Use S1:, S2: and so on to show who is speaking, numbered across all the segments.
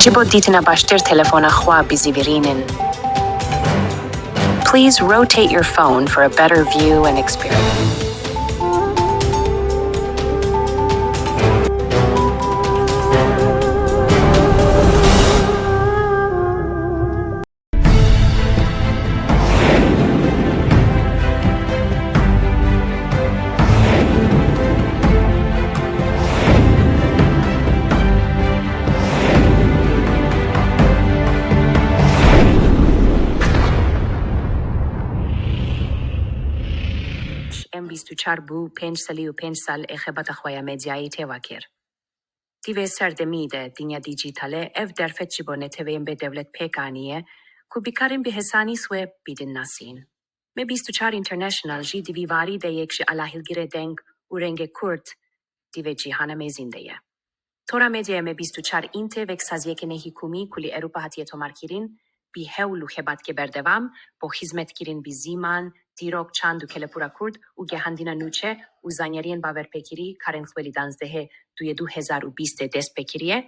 S1: Cibo ditina bashtir telefona khwa bizivirinin. Please rotate your phone for a better view and experience. M24 بو 5 سال xebata xwe medyayî têva kir. Tîvê serdemî de dinya dîjîtalê ev derfet ji bo neteweyên bêdewlet pêk anîye ku bîkarên bihêsanî swê bîdin nasîn. M24 International jî divî warî de yek ji alahîlgirê deng û rengê Kurd divê cîhana mêzîn de ye. Tora medyaya M24 inte vek saziyekê hikûmî ku li Ewropa hatiye tomarkirin bî hewl û xebatke berdevam bo xizmetkirin bî zîman, dîrok, çand û kelepûra Kurd û gehandîna Nûçe û zanyariyên bawerpêkirî karên xwe li 12 duye 2020 dest pêkiriye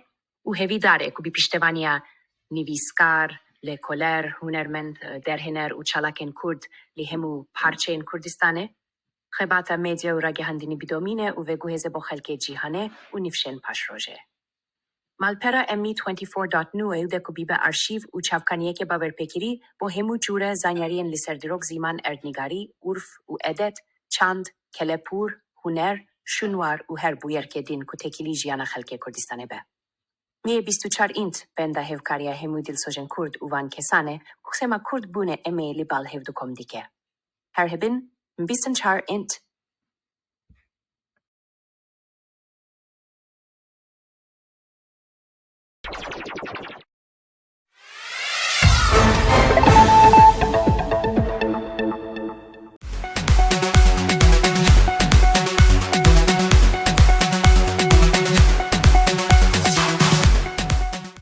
S1: û hevî dare ku bî piştevaniya nivîskar, lêkoler, hunermend, derhêner û çalakên Kurd li hemû parçeyên Kurdistanê, xebata medya û ragihandînî bidomîne û veguhêze bo xelkê cîhanê û nîfşên paşrojê. Malpera me24.nu de ku bîbe arşîv û çavkaniyekê bawerpêkirî bo hemû cûre zanyariyên li ser dîrok zîman erdnigarî, urf û edet, çand, kelepûr, huner, şûnwar û her bûyerkê din ku tekilî jiyana xelkê Kurdistanê be. Me24 int benda hevkariya hemû dilsojên Kurd û van kesanê ku xema Kurd bûne em ê li bal hevdikom dike. Her hebin, M24 int